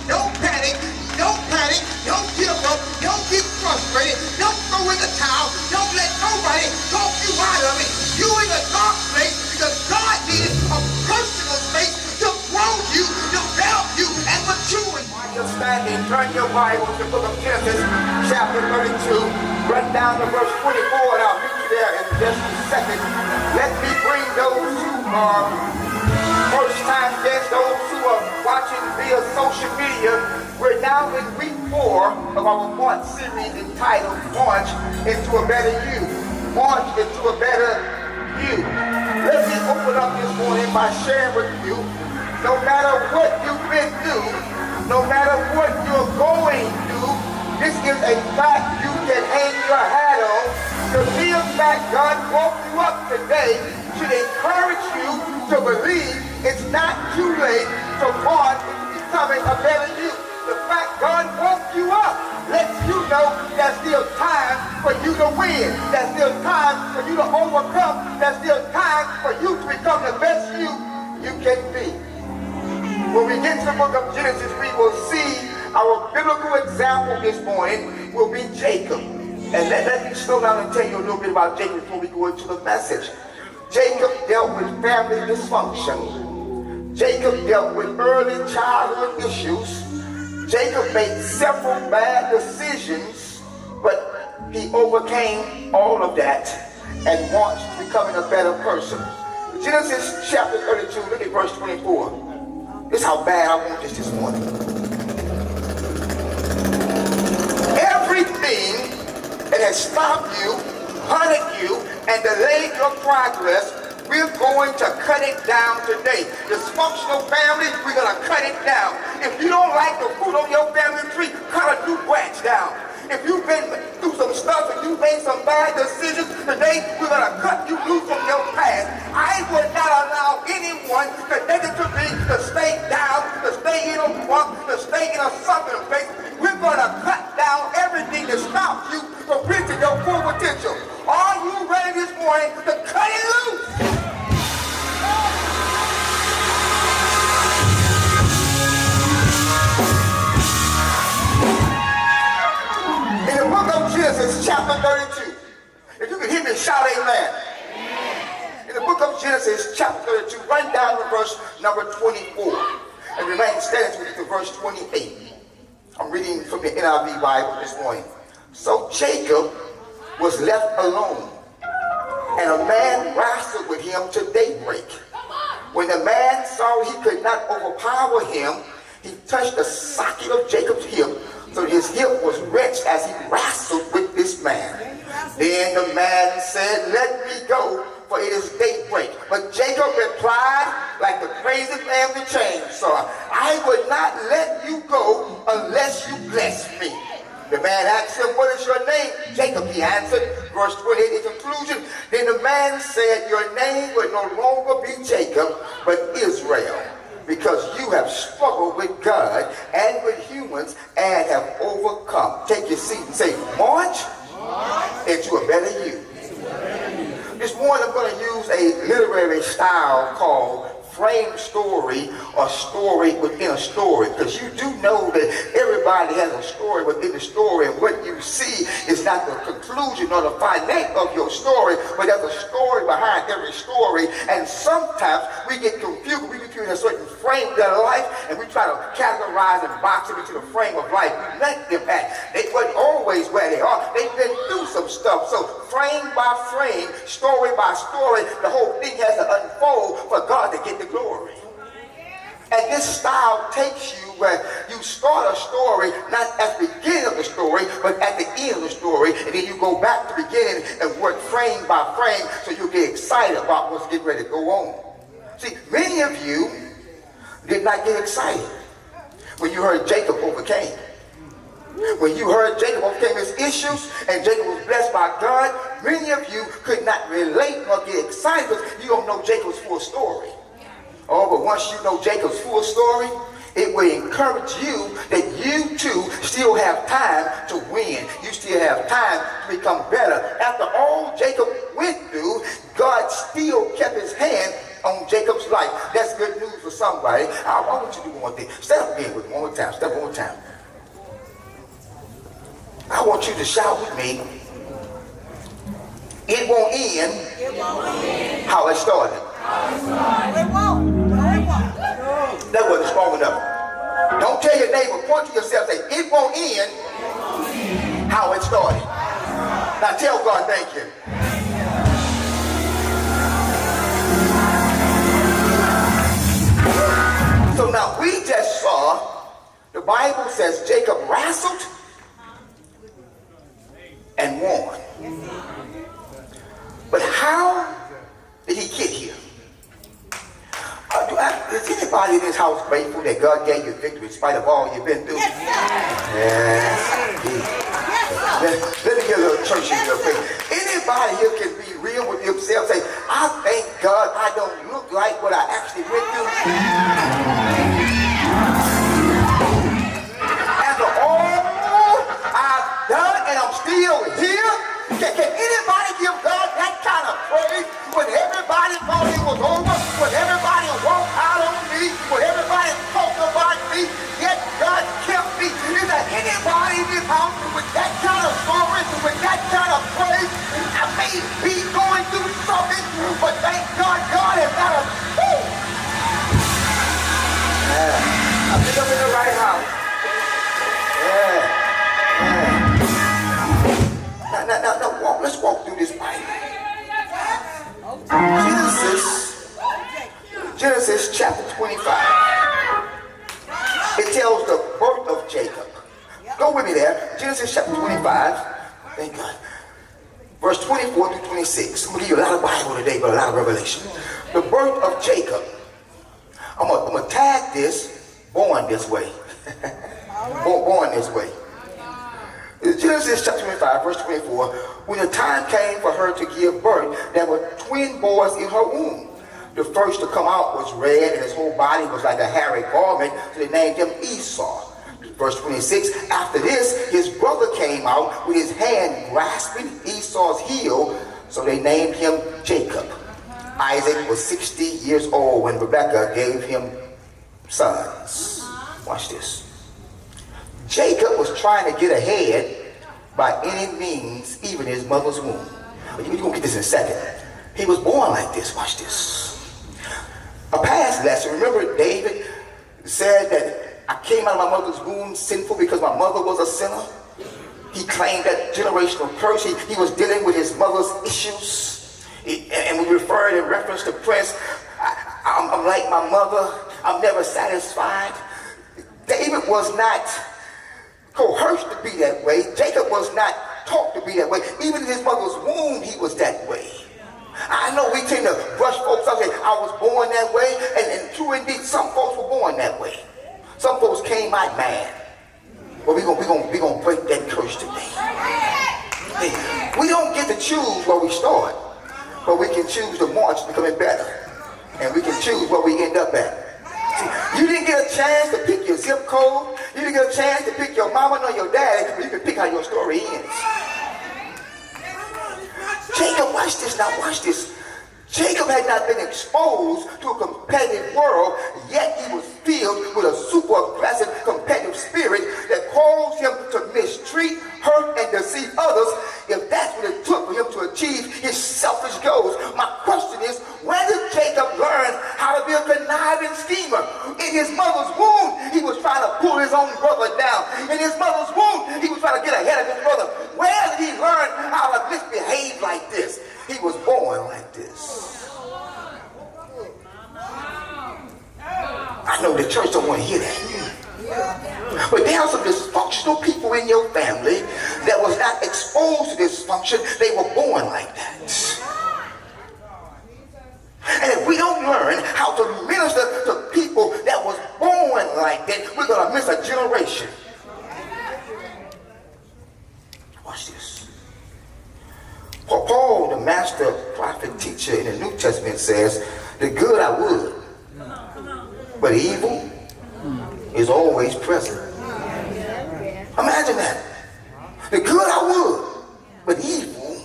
Don't panic. Don't panic. Don't give up. Don't get frustrated. Don't throw in the towel. Don't let nobody talk you out of it. You in a dark place because God needed a personal space to grow you, develop you, and mature you. While you're standing, turn your Bible to the book of Genesis, chapter 32. Run down to verse 24, and I'll meet you there in just a second. Let me bring those who are first-time guests, those who are watching via social media. We're now in week 4 of our March series entitled March into a Better You. March into a Better You. Let me open up this morning by sharing with you, no matter what you've been through, no matter what you're going through, this is a fact you can hang your hat on. The mere fact God woke you up today should encourage you to believe it's not too late to march into becoming a better you. The fact God woke you up lets you know there's still time for you to win. There's still time for you to overcome. There's still time for you to become the best you can be. When we get to the book of Genesis, we will see our biblical example this morning will be Jacob. And let me slow down and tell you a little bit about Jacob before we go into the message. Jacob dealt with family dysfunction. Jacob dealt with early childhood issues. Jacob made several bad decisions, but he overcame all of that and marched to becoming a better person. Genesis chapter 32, look at verse 24. This is how bad I want this morning. Everything that has stopped you, hunted you, and delayed your progress, we're going to cut it down today. Dysfunctional family, we're going to cut it down. If you don't like the fruit on your family tree, cut a new branch down. If you've been through some stuff and you made some bad decisions, today we're going to cut you loose from your past. I would not allow anyone connected to me to stay down, to stay in a funk, to stay in a suffering place. We're going to cut down everything that stops you from reaching your full potential. Are you ready this morning to cut it loose? In the book of Genesis, chapter 32, if you can hear me, shout amen. In the book of Genesis, chapter 32, run down to verse number 24, and remain standing with you to verse 28. I'm reading from the NIV Bible this morning. So Jacob was left alone, and a man wrestled with him to daybreak. When the man saw he could not overpower him, he touched the socket of Jacob's hip, so his hip was wrenched as he wrestled with this man. Then the man said, "Let me go, for it is daybreak." But Jacob replied, like the crazy family chainsaw, "I would not let you go unless you bless me." The man asked him, "What is your name?" "Jacob," he answered. Verse 28 in conclusion. Then the man said, "Your name will no longer be Jacob, but Israel, because you have struggled with God and with humans and have overcome." Take your seat and say, "March into a better you." This morning I'm going to use a literary style called frame story or story within a story, because you do know that everybody has a story within the story, and what you see is not the conclusion or the finale of your story, but there's a story behind every story. And sometimes we get confused. We get in a certain frame of their life and we try to categorize and box them into the frame of life we let them at. They weren't always where they are. They've been through some stuff. So frame by frame, story by story, the whole thing has to unfold for God to get the glory. And this style takes you where you start a story not at the beginning of the story, but at the end of the story, and then you go back to the beginning and work frame by frame so you get excited about what's getting ready to go on. See, many of you did not get excited when you heard Jacob overcame. When you heard Jacob overcame his issues and Jacob was blessed by God, many of you could not relate or get excited because you don't know Jacob's full story. Oh, but once you know Jacob's full story, it will encourage you that you too still have time to win. You still have time to become better. After all Jacob went through, God still kept his hand on Jacob's life. That's good news for somebody. I want you to do one thing. Stand up again with me one more time. Step one more time. I want you to shout with me. It won't end, how it started. It won't. That wasn't strong enough. Don't tell your neighbor, point to yourself, say, it won't end how it started. Now tell God, thank you. So now we just saw, the Bible says Jacob wrestled and won. But how did he get here? Is anybody in this house grateful that God gave you victory in spite of all you've been through? Yes, Let me get a little church in real quick. Anybody here can be real with themselves, say, I thank God I don't look like what I actually went through. After all I've done and I'm still here, can anybody give God that kind of praise when everybody thought it was over, when everybody walked out on me, when everybody talked about me, yet God kept me? Is there anybody in this house with that kind of story, with that kind of praise? I may be going through something, but thank God, God has got us. I think I'm in the right house. Now, let's walk through this Bible. Genesis chapter 25. It tells the birth of Jacob. Go with me there. Genesis chapter 25. Thank God. Verse 24 through 26. I'm going to give you a lot of Bible today, but a lot of revelation. The birth of Jacob. I'm going to tag this, born this way. Born this way. Genesis chapter 25, verse 24, when the time came for her to give birth, there were twin boys in her womb. The first to come out was red, and his whole body was like a hairy garment, so they named him Esau. Verse 26, after this, his brother came out with his hand grasping Esau's heel, so they named him Jacob. Isaac was 60 years old when Rebekah gave him sons. Watch this. Jacob was trying to get ahead by any means, even his mother's womb. You're going to get this in a second. He was born like this. Watch this. A past lesson. Remember David said that I came out of my mother's womb sinful because my mother was a sinner? He claimed that generational curse. He was dealing with his mother's issues. And we referred in reference to Prince, I'm like my mother. I'm never satisfied. David was not coerced to be that way. Jacob was not taught to be that way. Even in his mother's womb, he was that way. I know we tend to brush folks up and say, I was born that way. And true indeed, some folks were born that way. Some folks came out mad. But we're gonna break that curse today. Hey, we don't get to choose where we start, but we can choose to march to becoming better. And we can choose where we end up at. See, you didn't get a chance to pick your zip code. You didn't get a chance to pick your mama nor your daddy, but you can pick how your story ends. Jacob, watch this now, watch this. Jacob had not been exposed to a competitive world, yet he was filled with a super aggressive competitive spirit that caused him to mistreat, hurt, and deceive others if that's what it took for him to achieve his selfish goals. My question is, where did Jacob learn how to be a conniving schemer? In his mother's womb, he was trying to pull his own brother down. In his mother's womb, he was trying to get ahead of his brother. Where did he learn how to misbehave like this? He was born like this. I know the church don't want to hear that. But there are some dysfunctional people in your family that was not exposed to dysfunction. They were born like that. And if we don't learn how to minister to people that was born like that, we're going to miss a generation. Watch this. Paul, the master prophet teacher in the New Testament, says, the good I would, but evil is always present. Imagine that. The good I would, but evil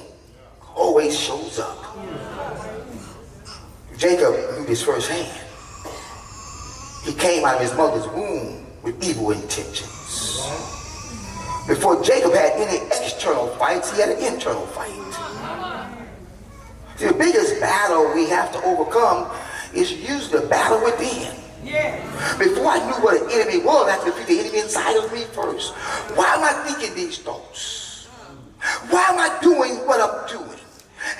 always shows up. Jacob knew this firsthand. He came out of his mother's womb with evil intentions. Before Jacob had any external fights, he had an internal fight. See, the biggest battle we have to overcome is usually the battle within. Before I knew what an enemy was, I had to defeat the enemy inside of me first. Why am I thinking these thoughts? Why am I doing what I'm doing?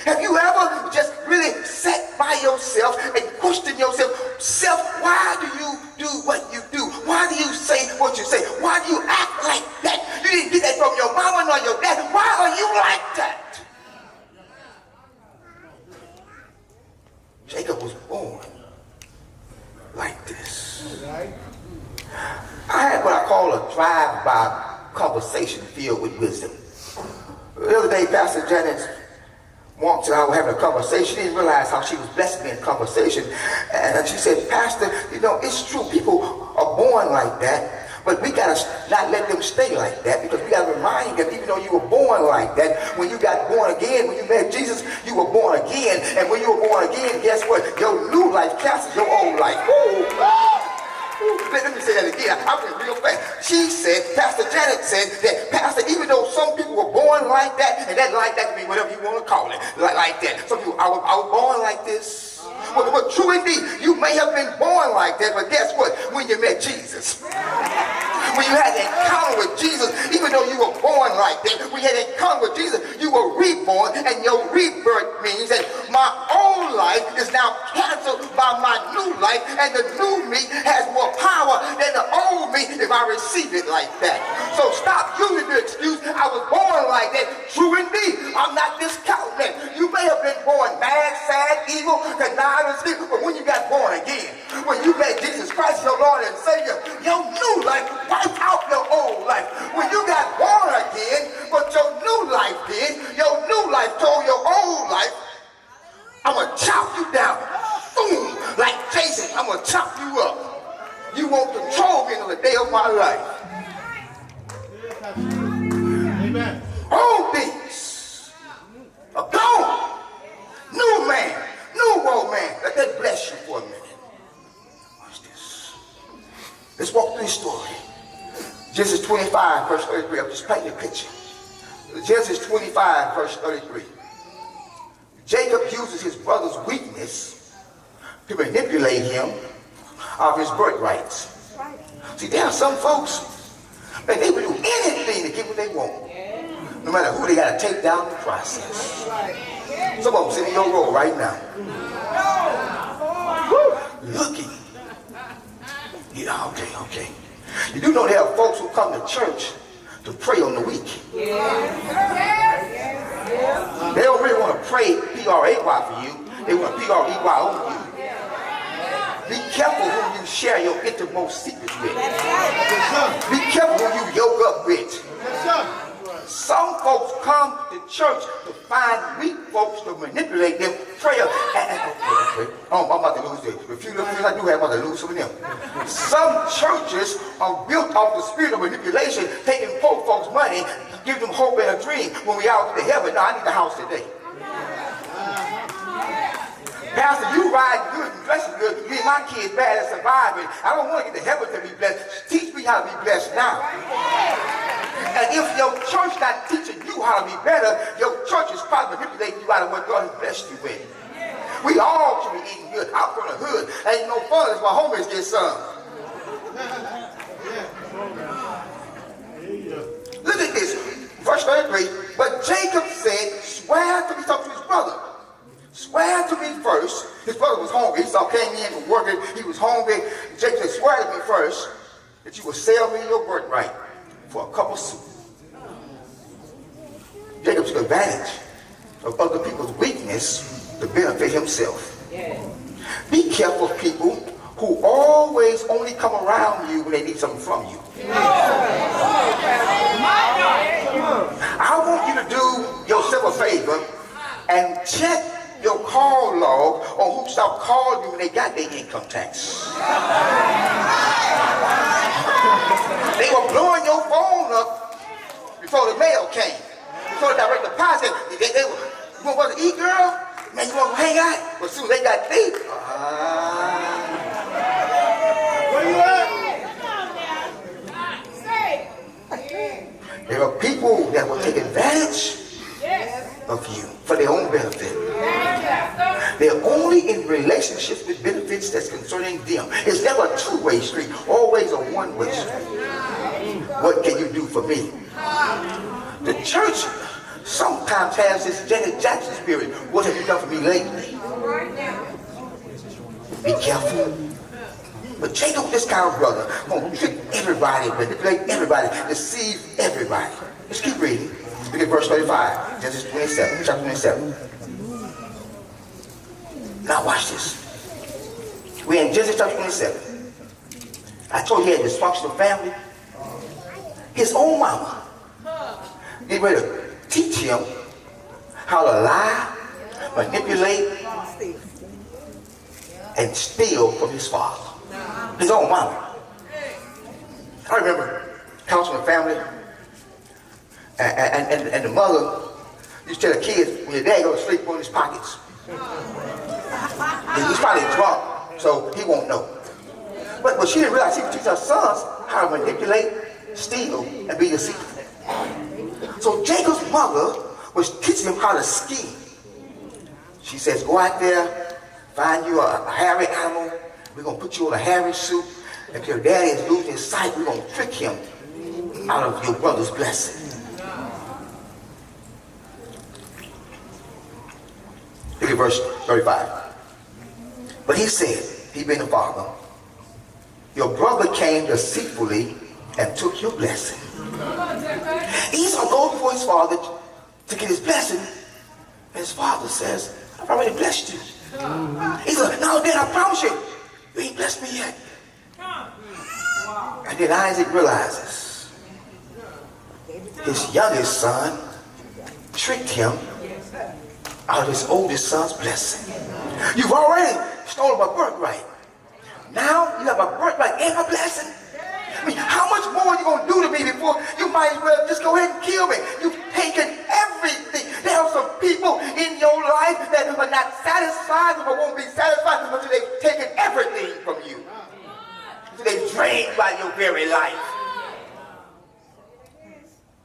Have you ever just really sat by yourself and questioned yourself, why do you do what you do? Why do you say what you say? Why do you act like that? You didn't get that from your mama nor your dad. Why are you like that? Jacob was born like this. I had what I call a drive-by conversation filled with wisdom. The other day, Pastor Janet walked and I were having a conversation. She didn't realize how she was blessing me in conversation. And she said, Pastor, you know, it's true. People are born like that. But we got to not let them stay like that, because we got to remind them, even though you were born like that, when you got born again, when you met Jesus, you were born again. And when you were born again, guess what? Your new life cancels your old life. Ooh. Let me say that again. I went real fast. She said, Pastor Janet said that, Pastor, even though some people were born like that, and that like that can be whatever you want to call it, like that. Some people, I was born like this. But true indeed, you may have been born like that, but guess what? When you met Jesus, when you had an encounter with Jesus, even though you were born like that, when you had an encounter with Jesus, you were reborn, and your rebirth means that my old life is now canceled by my new life, and the new me has more power than the old me if I receive it like that. So stop using the excuse, I was born like that. True indeed, I'm not discounting that. You may have been born mad, sad, evil, conniving, but when you got born again, when you met Jesus Christ, your Lord and Savior, your new life wiped out your old life. When you got born again, but your new life did, your new life told your old life, I'm going to chop you down. Boom, like Jason, I'm going to chop you up. You won't control me until the day of my life. Amen. All things are gone. New man. New old man. Let that bless you for a minute. Watch this. Let's walk through this story. Genesis 25, verse 33. I'm just painting a picture. Genesis 25, verse 33. Jacob uses his brother's weakness to manipulate him of his birthrights. See, there are some folks, man, they will do anything to get what they want. No matter who they got to take down the process. Some of them sitting in your row right now. Looking. Yeah, okay. You do know there are folks who come to church to pray on the week. They don't really want to pray P-R-A-Y for you. They want to P-R-E-Y on you. Be careful who you share your innermost secrets with. Be careful who you yoke up with. Some folks come to church to find weak folks to manipulate them. Prayer. Okay. Oh, I'm about to lose this. A few little things I do have, I'm about to lose some of them. Some churches are built off the spirit of manipulation, taking poor folks' money, give them hope and a dream. When we out to heaven, no, I need the house today. Pastor, you ride good and dressing good. You get my kids bad at surviving. I don't want to get to heaven to be blessed. Teach me how to be blessed now. And if your church not teaching you how to be better, your church is probably manipulating you out of what God has blessed you with. We all should be eating good out from the hood. Ain't no fun as my homies get some. Look at this. Verse 33. But Jacob said, swear to me, talking to his brother. Swear to me first. His brother was hungry. Esau came in from working. He was hungry. Jacob said, swear to me first that you will sell me your birthright for a cup of soup. Jacob took advantage of other people's weakness to benefit himself. Be careful of people who always only come around you when they need something from you. I want you to do yourself a favor and check your call log on who stopped calling you when they got their income tax. They were blowing your phone up before the mail came. Before the direct deposit, they were, you want to eat, girl? Man, you want to hang out? But as soon as they got paid, There are people that will take advantage of you for their own benefit. They're only in relationships with benefits that's concerning them. It's never a two-way street, always a one-way street. What can you do for me? The church sometimes has this Janet Jackson spirit. What have you done for me lately? Be careful. But Jacob, this kind of brother, gonna trick everybody, manipulate everybody, deceive everybody. Let's keep reading. Look at verse 35, Genesis 27, chapter 27. Now watch this. We're in Genesis chapter 27. I told you he had a dysfunctional family. His own mama get ready to teach him how to lie, manipulate, and steal from his father. His own mama. I remember counseling a family, and the mother used to tell the kids, when your dad goes to sleep, put in his pockets. And he's probably drunk, so he won't know. But she didn't realize she would teach her sons how to manipulate, steal, and be deceitful. So Jacob's mother was teaching him how to scheme. She says, go out there, find you a hairy animal. We're going to put you on a hairy suit. If your daddy is losing his sight, we're going to trick him out of your brother's blessing. Look at verse 35. But he said, he being the father, your brother came deceitfully and took your blessing. Esau goes before his father to get his blessing. And his father says, I've already blessed you. He's like, no, Dad, I promise you, you ain't blessed me yet. And then Isaac realizes his youngest son tricked him out of his oldest son's blessing. You've already stolen my birthright. Now you have a birthright and a blessing. I mean, how much more are you going to do to me before you might as well just go ahead and kill me? You've taken everything. There are some people in your life that are not satisfied or won't be satisfied until they've taken everything from you. Until they've drained by your very life.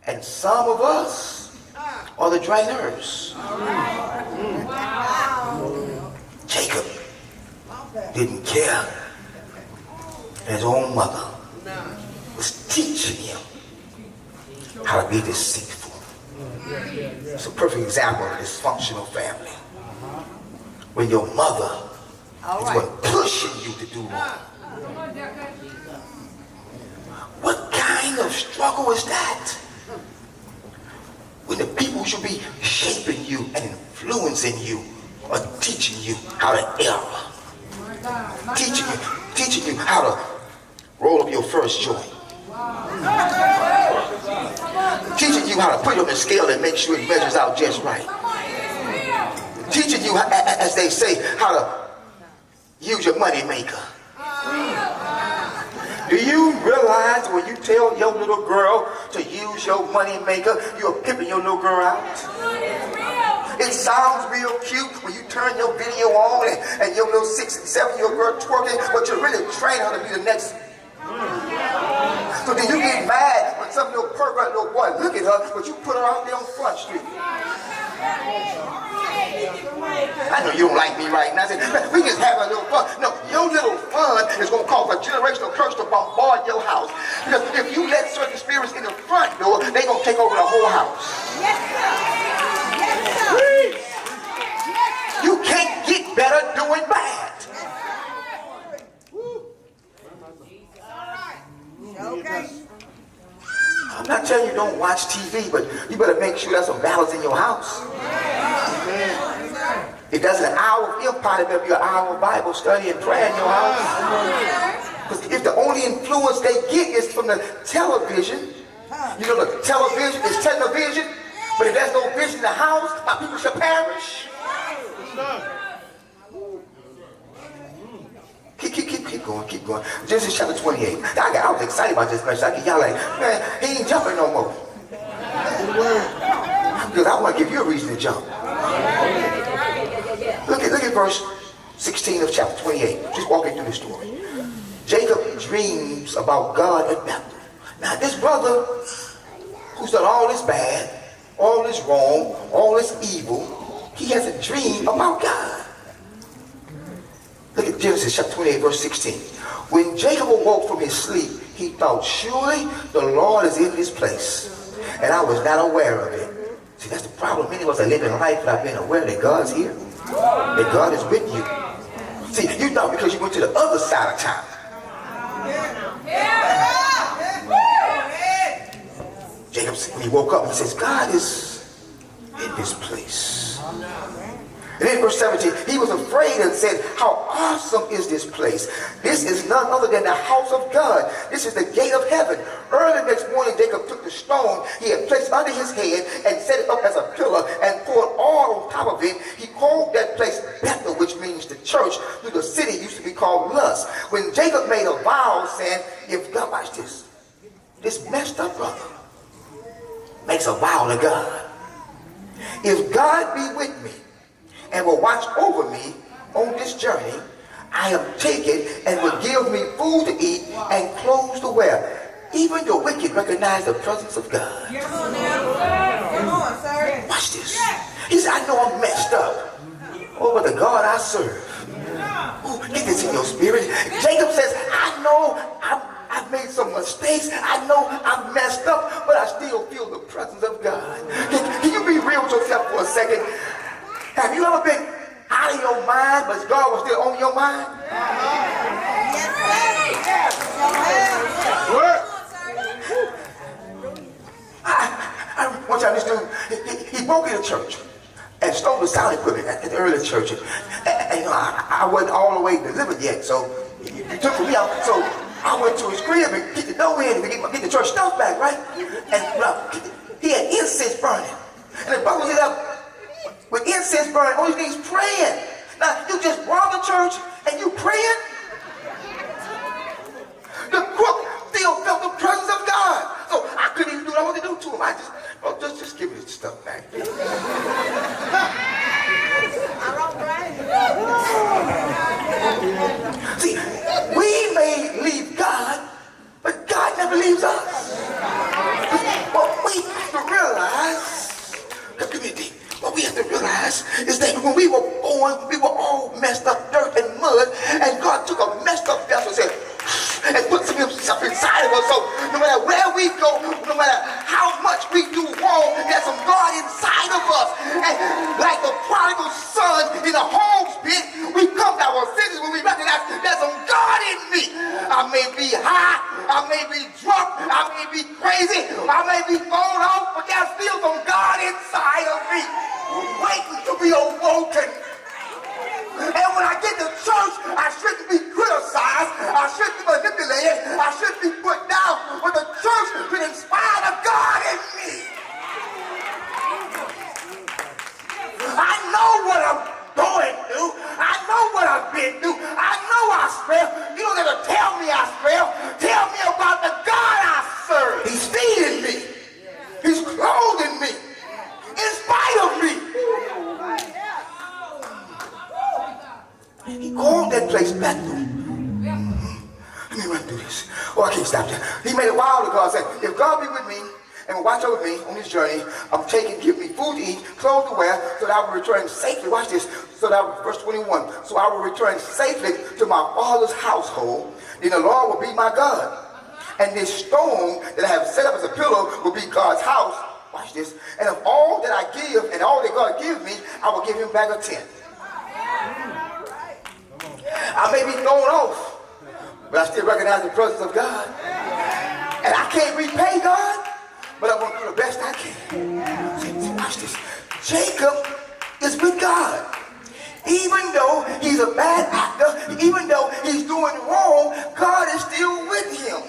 And some of us are the drainers. Jacob didn't care. His own mother was teaching him how to be deceitful. It's a perfect example of a dysfunctional family. When your mother is the one pushing you to do wrong. What kind of struggle is that? When the people who should be shaping you and influencing you are teaching you how to err. Teaching you how to roll up your first joint. Teaching you how to put it on the scale and make sure it measures out just right. Teaching you, as they say, how to use your money maker. Do you realize when you tell your little girl to use your money maker, you're pimping your little girl out? It sounds real cute when you turn your video on and your little 6 and 7-year-old girl twerking, but you're really training her to be the next. So then you get mad when some little pervert little boy look at her, but you put her out there on Front Street. I know you don't like me right now. I said, we just have a little fun. No, your little fun is going to cause a generational curse to bombard your house. Because if you let certain spirits in the front door, they're going to take over the whole house. Yes, sir. Yes, sir. Yes, sir. You can't get better doing bad. Okay. I'm not telling you don't watch TV, but you better make sure there's some balance in your house. If there's an hour of empire, there better be an hour of Bible study and prayer in your house. Because if the only influence they get is from the television, you know the television is television, but if there's no vision in the house, my people shall perish. Keep going. Genesis chapter 28. I was excited about this message. Y'all like, man, he ain't jumping no more. Because I want to give you a reason to jump. Look at verse 16 of chapter 28. Just walking through the story. Jacob dreams about God at Bethel. Now this brother, who's done all this bad, all this wrong, all this evil, he has a dream about God. Look at Genesis chapter 28, verse 16. When Jacob awoke from his sleep, he thought, surely the Lord is in this place, and I was not aware of it. See, that's the problem. Many of us are living life without being aware that God's here, that God is with you. See, you thought because you went to the other side of town. Jacob, when he woke up, he says, God is in this place. And then verse 17, he was afraid and said, how awesome is this place? This is none other than the house of God. This is the gate of heaven. Early next morning, Jacob took the stone he had placed under his head and set it up as a pillar and poured oil on top of it. He called that place Bethel, which means the church, through the city used to be called Luz. When Jacob made a vow saying, if God, watch this messed up brother makes a vow to God. If God be with me and will watch over me on this journey I am taken, and will give me food to eat and clothes to wear. Even the wicked recognize the presence of God. Come on, sir. Watch this. He said, I know I'm messed up. Oh, but the God I serve. Oh, get this in your spirit. Jacob says, I know I've made some mistakes. I know I've messed up, but I still feel the presence of God. Can you be real with yourself for a second? Have you ever been out of your mind, but God was still on your mind? Yes, sir. I want y'all to listen. He broke into church and stole the sound equipment at the early church. And you know, I wasn't all the way delivered yet, so he took me out. So I went to his crib and get the dough in and get the church stuff back, right? And he had incense burning. And the brother was up with incense burning, all these things praying. Now, you just robbed the church and you praying? The crook still felt the presence of God. So I couldn't even do what I wanted to do to him. I just give me this stuff back. See, we may leave God, but God never leaves us. What we have to realize, community, what we have to realize is that when we were born, we were all messed up, dirt and mud, and God took a messed up vessel and said, and put some himself inside of us. So no matter where we go, no matter how much we do wrong, there's some God inside of us. And like the prodigal son in the home's pit, we come to our senses when we recognize there's some God in me. I may be high, I may be drunk, I may be crazy, I may be thrown off, but there's still some God inside of me waiting to be awoken. And when I get to church, I shouldn't be criticized, I shouldn't be manipulated, I shouldn't be put down, but the church should inspire the God in me. I know what I'm going through, I know what I've been through, I know I spell. You don't have to tell me I spell. Tell me about the God I serve. He's feeding me, he's clothing me, in spite of me. He called that place Bethel. Let me run through this. Oh, I can't stop there. He made a vow to God, saying, if God be with me and will watch over me on this journey, I'm taking, give me food to eat, clothes to wear, so that I will return safely. Watch this. So that, verse 21, so I will return safely to my father's household. Then the Lord will be my God. And this stone that I have set up as a pillar will be God's house. Watch this. And of all that I give and all that God gives me, I will give him back a tenth. I may be thrown off, but I still recognize the presence of God. And I can't repay God, but I'm going to do the best I can. See, watch this. Jacob is with God. Even though he's a bad actor, even though he's doing wrong, God is still with him.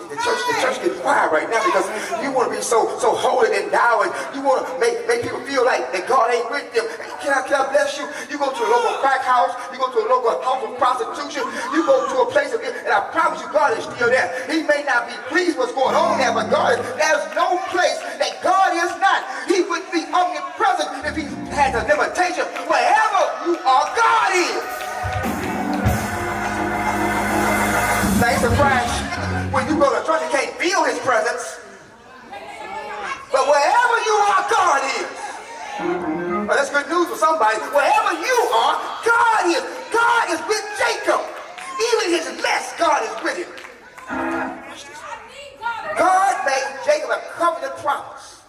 The church gets quiet right now because you want to be so holy and thou, and you want to make people feel like that God ain't with them. Can I bless you? You go to a local crack house, you go to a local house of prostitution, you go to a place of it, and I promise you God is still there. He may not be pleased what's going on there, but God, there's no place that God is not. He would be omnipresent if he has a limitation. Wherever you are, God is. Thanks to Christ. When you go to church, you can't feel his presence. you are, God is. Well, that's good news for somebody. Wherever you are, God is. God is with Jacob. Even in his mess, God is with him. God made Jacob a covenant promise.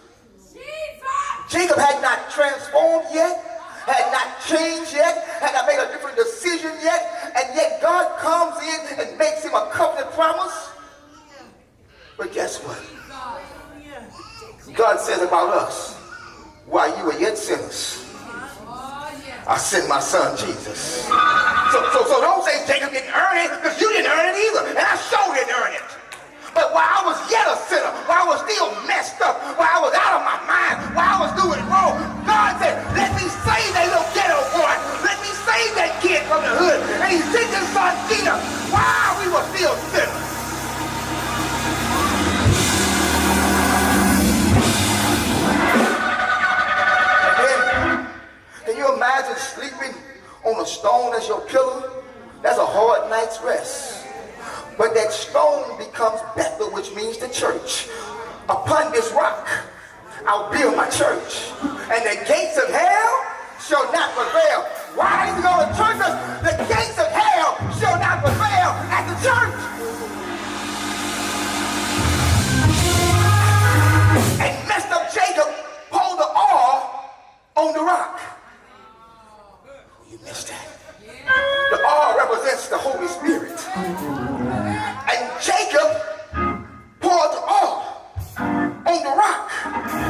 Jacob had not transformed yet, had not changed yet, had not made a different decision yet, and yet God comes in and makes him a covenant promise. But guess what? God says about us, while you were yet sinners, I sent my son Jesus. So don't say Jacob didn't earn it, because you didn't earn it either, and I sure didn't earn it. But while I was yet a sinner, while I was still messed up, while I was out of my mind, while I was doing wrong, God said, let me save that little ghetto boy. Let me save that kid from the hood. And he sent his son Jesus while we were still sinners. Can you imagine sleeping on a stone as your pillow? That's a hard night's rest. But that stone becomes Bethel, which means the church. Upon this rock, I'll build my church. And the gates of hell shall not prevail. Why is it going to church us? The gates of hell shall not prevail at the church. And messed up Jacob pulled the oil on the rock. You missed that. The oil represents the Holy Spirit. And Jacob poured the oil on the rock.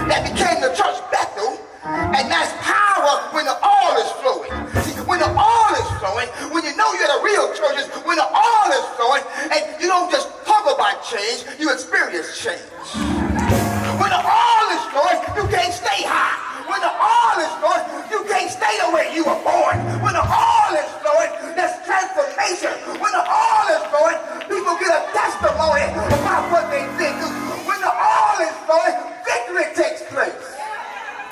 That became the church Bethel. And that's power when the oil is flowing. See, when the oil is flowing, when you know you're at a real church, is when the oil is flowing, and you don't just talk about change, you experience change. When the oil is flowing, you can't stay high. When the oil is flowing, you can't stay the way you were born. When the oil is flowing, there's transformation. When the oil is flowing, people get a testimony about what they did. When the oil is flowing, victory takes place.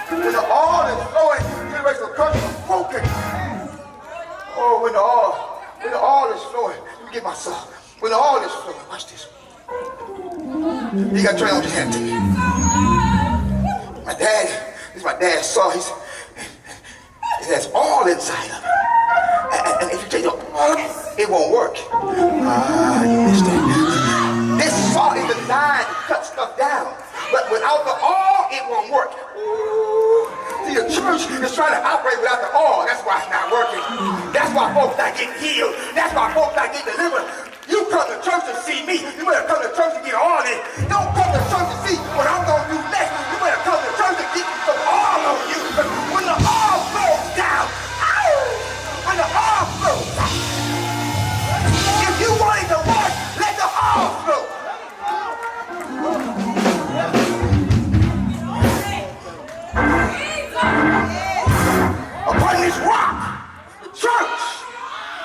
When the oil is flowing, generational curses are broken. Oh, when the oil is flowing, let me get my song. When the oil is flowing, watch this. You got to turn on your hand to me. My dad saw, it has oil inside of it. And if you take the oil, it won't work. You missed that. This saw is designed to cut stuff down. But without the oil, it won't work. See, the church is trying to operate without the oil. That's why it's not working. That's why folks not getting healed. That's why folks not getting delivered. You come to church to see me. You better come to church to get oil in. Don't come to church to see what I'm going to do next. You better come to church to get some oil on you. When the oil flows down, when the oil flows down, if you want it to work, let the oil flow. Upon this rock, the church,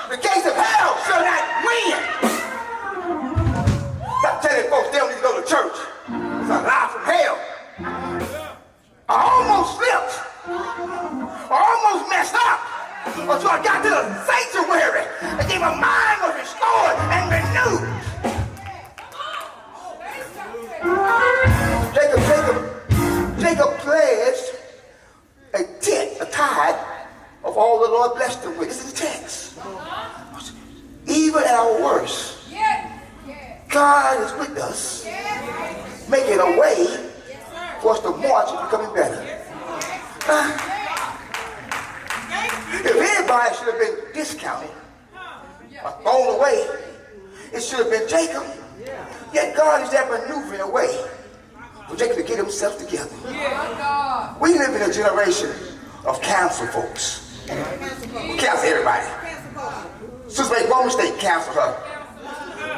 the gates of hell shall not win. Stop telling folks they don't need to go to church. It's a lie from hell. I almost slipped. I almost messed up. Until I got to the sanctuary. And then my mind was restored and renewed. Jacob pledged a tenth, a tithe of all the Lord blessed him with. This is the text. Even at our worst, God is with us, making a way for us to march and becoming better. If anybody should have been discounted or thrown away, it should have been Jacob. Yet God is there maneuvering a way for Jacob to get himself together. We live in a generation of cancel folks. We cancel everybody. Sister make one mistake, cancel her.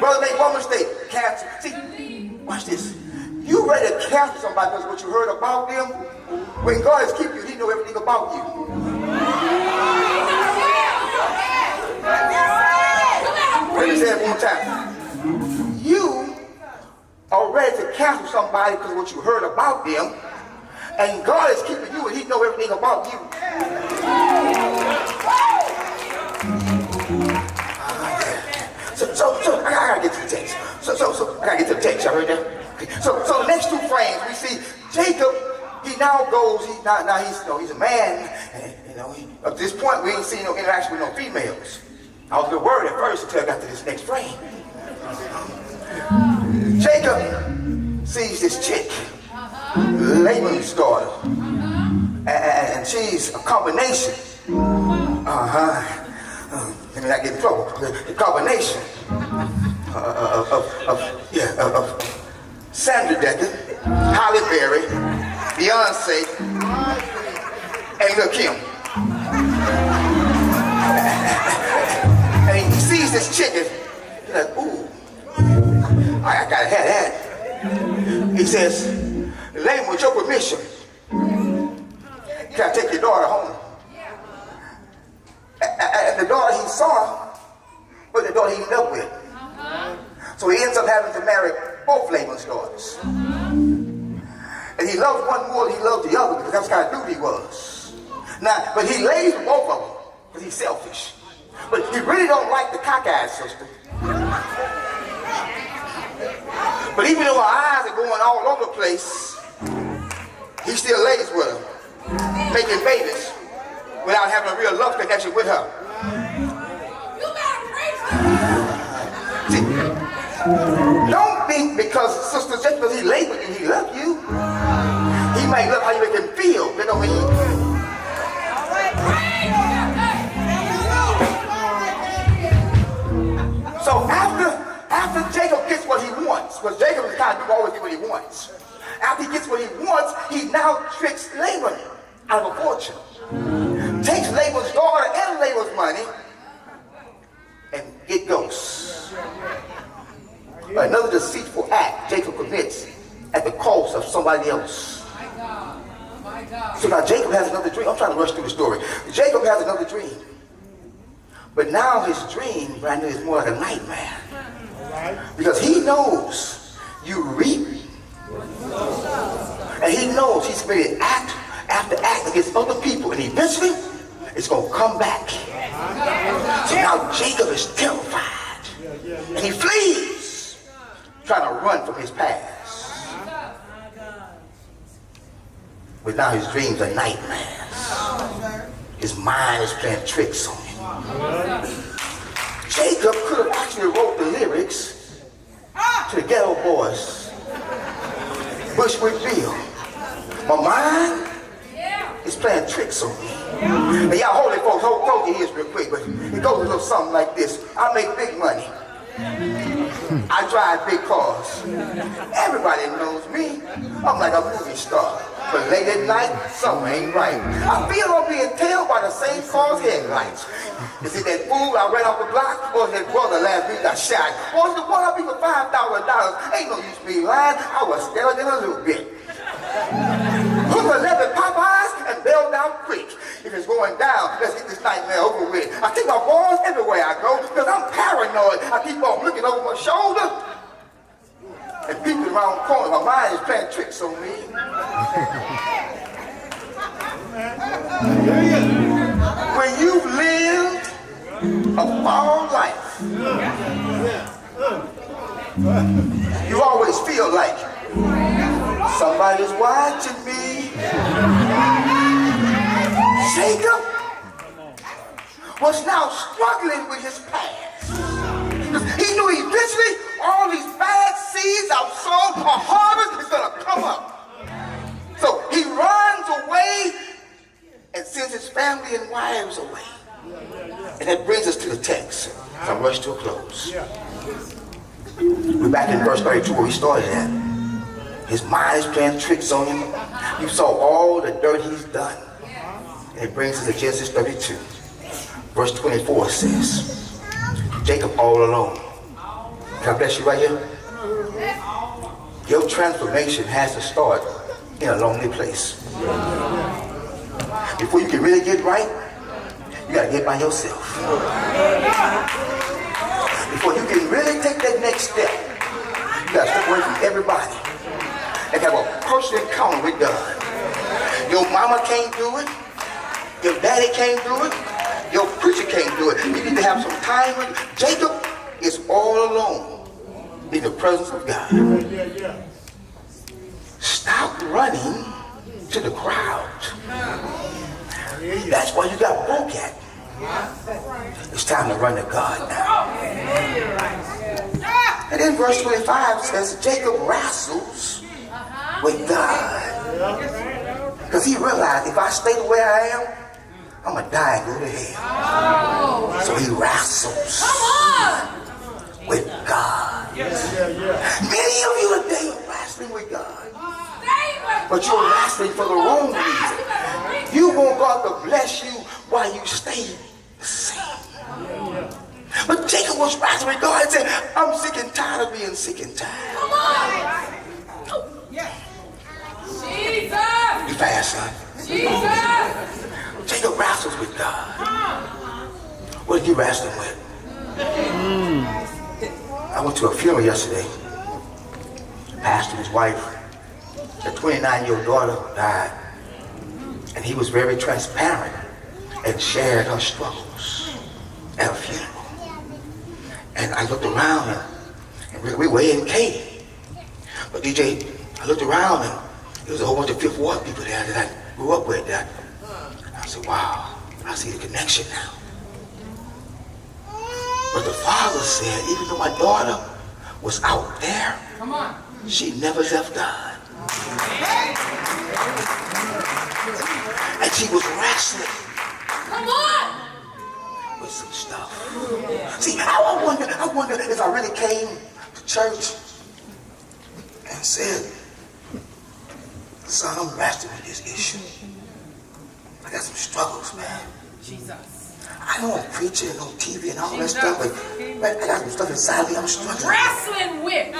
Brother make one mistake, cancel. See, watch this. You ready to cancel somebody because what you heard about them? When God is keeping you, He knows everything about you. Let me say it one more time. You are ready to cancel somebody because of what you heard about them, and God is keeping you and He knows everything about you. So I gotta get to the text. So I gotta get to the text. Y'all heard that? Okay. So the next two frames we see Jacob he now goes, he's a man, and, up to this point we ain't seen no interaction with no females. I was a little worried at first until I got to this next frame. Jacob sees this chick, Laban's daughter, and she's a combination. Let me not get in trouble. The combination of Sandra Decker, Halle Berry, Beyonce, and Lil' Kim. And he sees this chick and he's like, ooh, I gotta have that. He says, Laban, with your permission, can I take your daughter home? And the daughter he saw was the daughter he lived with. So he ends up having to marry both Laban's daughters. And he loved one more than he loved the other because that's the kind of dude he was. Now, but he lays with both of them because he's selfish. But he really don't like the cockeyed sister. But even though her eyes are going all over the place, he still lays with her, making babies without having a real love connection with her. See, don't think because sister, just because he laid with you, he loved you. He might love how you make him feel. You know what I mean? So after Jacob gets what he wants, because Jacob is kind of always get what he wants. After he gets what he wants, he now tricks Laban out of a fortune. Takes Laban's daughter and Laban's money, and it goes. Another deceitful act Jacob commits at the cost of somebody else. So now Jacob has another dream. I'm trying to rush through the story. Jacob has another dream. But now his dream, right now, is more like a nightmare. Because he knows you reap. And he knows he's committed act after act against other people. And eventually, it's going to come back. So now Jacob is terrified. And he flees, trying to run from his past. But now his dreams are nightmares. His mind is playing tricks on him. Jacob could have actually wrote the lyrics to the Ghetto Boys, Bushwick Bill. My mind is playing tricks on me. And y'all holy folks, hold your ears real quick, but it goes a little something like this. I make big money. I drive big cars. Everybody knows me. I'm like a movie star. But late at night, something ain't right. I feel I'm being tailed by the same car's headlights. Is it that fool I ran off the block? Or is that brother last week got shot? Or is the one I beat for $5,000? Ain't no use me lying. I was scared than a little bit. Hook 11 Popeyes and Bell Down Creek. If it's going down, let's get this nightmare over with. I take my balls everywhere I go because I'm paranoid. I keep on looking over my shoulder and peeping around the corner. My mind is playing tricks on me. When you've lived a foul life, you always feel like somebody's watching me. Jacob was now struggling with his past. He knew eventually all these bad seeds I've sown, a harvest is going to come up. So he runs away and sends his family and wives away. And that brings us to the text. I rush to a close. We're back in verse 32 where we started at. His mind is playing tricks on him. You saw all the dirt he's done. And it brings us to Genesis 32. Verse 24 says, Jacob all alone. Can I bless you right here? Your transformation has to start in a lonely place. Before you can really get right, you got to get by yourself. Before you can really take that next step, you got to step away from everybody and have a personal encounter with God. Your mama can't do it. Your daddy can't do it. Your preacher can't do it. You need to have some time with Jacob is all alone in the presence of God. Stop running to the crowd. That's why you got broke at. It's time to run to God now. And then verse 25 says, Jacob wrestles with God. Because he realized, if I stay the way I am, I'm going to die and go to hell. So he wrestles with God. Many of you today are wrestling with God. But you're wrestling for the wrong reason. You want God to bless you while you stay the same. But Jacob was wrestling with God and said, I'm sick and tired of being sick and tired. Come on! Jesus! You fast, son. Jesus! Jacob wrestles with God. What are you wrestling with? I went to a funeral yesterday. The pastor and his wife, their 29-year-old daughter died. And he was very transparent and shared her struggles at a funeral. And I looked around and we were in Katy. But DJ, I looked around and there was a whole bunch of Pt.4 people there that I grew up with. I said, wow, I see the connection now. But the father said, even though my daughter was out there, she never left God. And she was wrestling with some stuff. See, I wonder if I really came to church and said, son, I'm wrestling with this issue. I got some struggles, man. Jesus. I know I'm preaching and on TV and all that stuff, but I got some stuff inside me I'm struggling. Wrestling with.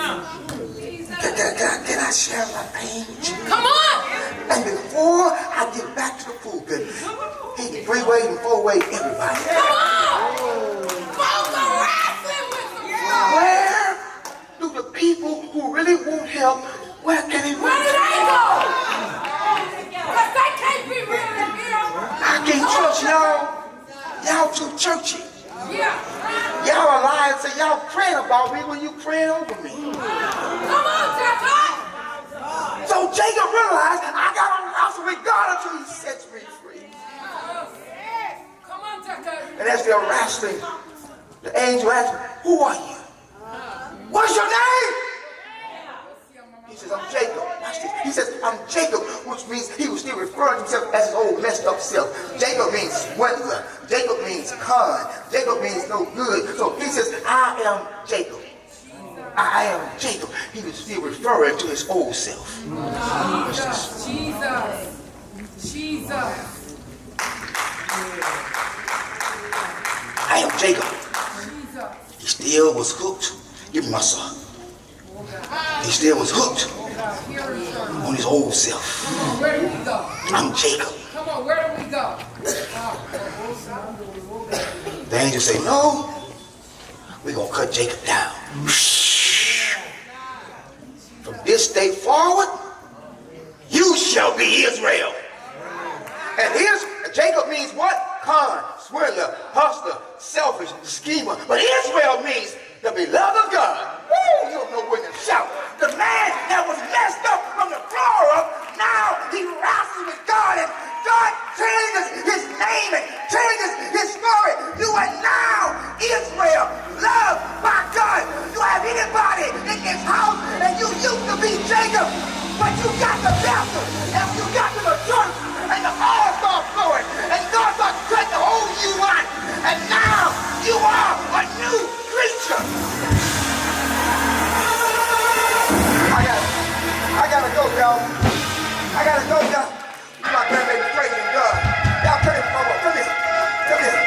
Can I share my pain with you? Come on! And before I get back to the pulpit, he can three-way and four-way everybody. Come on! Folks are wrestling with them. Where do the people who really want help, where can they Where do they go? Because they can't be real in here. I can't trust y'all. Y'all too churchy. Yeah. Y'all are lying, so y'all praying about me when you praying over me. Come on, Jacob. So Jacob realized I got to wrestle with God until he sets me free. Come on, Jacob. And as they're wrestling, the angel asked, who are you? What's your name? He says, I'm Jacob. Watch this. He says, I'm Jacob, which means he was still referring to himself as his old messed up self. Jacob means swindler. Jacob means con. Jacob means no good. So he says, I am Jacob. I am Jacob. He was still referring to his old self. Jesus. Jesus. I am Jacob. Jesus. He still was hooked. Give me my son. He still was hooked on his old self. Come on, where do we go? I'm Jacob. Come on, where do we go? The angel say, no, we're going to cut Jacob down. From this day forward, you shall be Israel. And Jacob means what? Con, swindler, hustler, selfish, schemer. But Israel means the beloved of God. Woo! You don't know when to shout. The man that was messed up from the floor up, now he wrestles with God, and God changes his name and changes his story. You are now Israel, loved by God. You have anybody in this house, and you used to be Jacob, but you got the vessel, and you got to the church, and the oil starts flowing, and God starts trying to hold you on, and now you are a new creature. I gotta go, y'all. I gotta go, y'all. My grandbaby praising God. Y'all come here, Papa. Come here. Come here.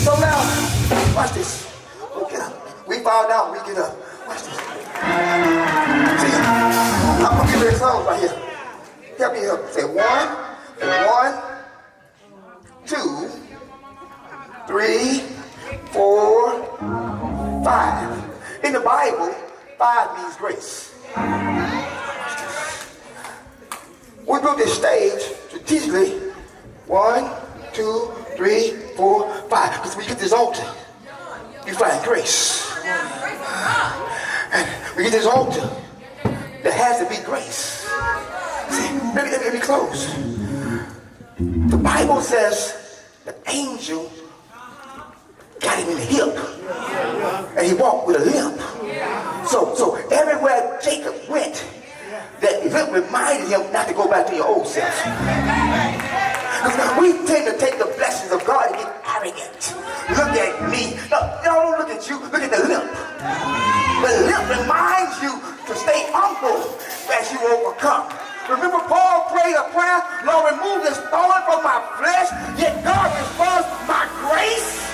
So now, watch this. We'll get up. We fall down, we get up. Watch this. See, I'm gonna give you a song right here. Help me up. Say 1, 2, 3, 4, 5. In the Bible, 5 means grace. We built this stage strategically. 1, 2, 3, 4, 5. Because when you get this altar, you find grace. And when you get this altar, there has to be grace. See, let me close. The Bible says the angel got him in the hip, and he walked with a limp. So everywhere Jacob went, that limp reminded him not to go back to your old self. We tend to take the blessings of God and get arrogant. Look at me. No, don't look at you. Look at the limp. The limp reminds you to stay humble as you overcome. Remember Paul prayed a prayer, Lord, remove this thorn from my flesh, yet God responds, my grace.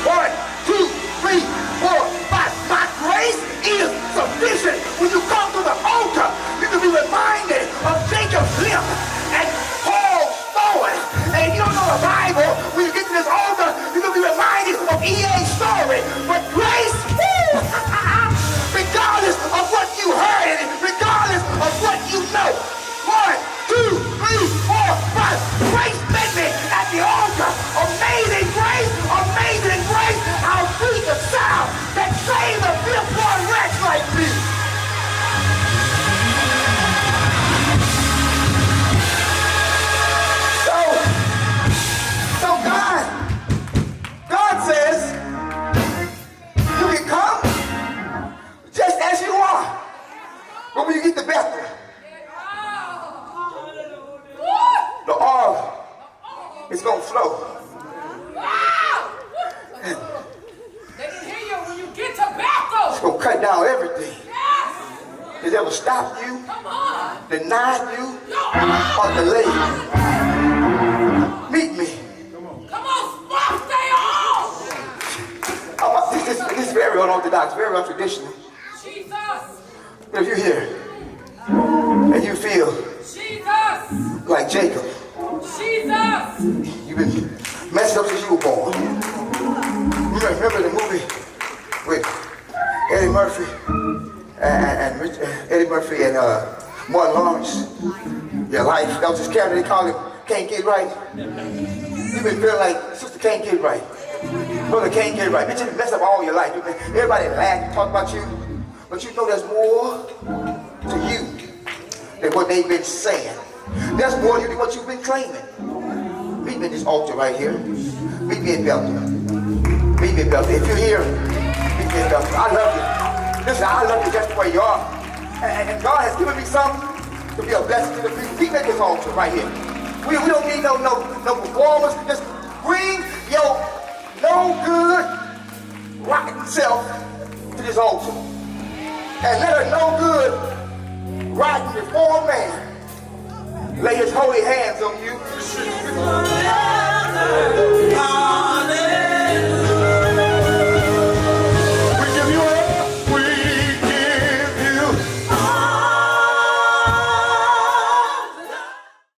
1, 2, 3, 4, 5. My grace is sufficient. When you come to the altar, you can be reminded of Jacob's limp and Paul's thorn. And if you don't know the Bible, when you get to this altar, you can be reminded of E.A.'s story. But grace, woo, regardless of what you heard and regardless of what you know. 1, 2, 3, 4, 5. Grace met me at the altar. Amazing grace, amazing grace. How sweet the sound that saved a Pt.4 wretch like me. So God says, you can come just as you are. But when you get to Bethel, the oil is going to flow. They can hear you when you get to Bethel. It's going to cut down everything Yes. that ever stopped you, Come on. denied you, or delayed you. Meet me. Come on, Spock, stay on. This is very unorthodox, very untraditional. Jesus. If you're here and you feel Jesus. like Jacob, Jesus. you've been messed up since you were born. You remember the movie with Eddie Murphy and Martin Lawrence? Your life. That was his character. They called him Can't Get Right. You've been feeling like sister can't get right. Brother can't get right. Bitch, you messed up all your life. Everybody laugh and talk about you. But you know there's more to you than what they've been saying. There's more to you than what you've been claiming. Meet me at this altar right here. Meet me at Bethel. Meet me at Bethel. If you're here, meet me at Bethel. I love you. Listen, I love you just the way you are. And God has given me something to be a blessing to the people. Meet me at this altar right here. We don't need no performance. Just bring your no good, rotten self to this altar. And let a no good, rotten, reformed man lay his holy hands on you.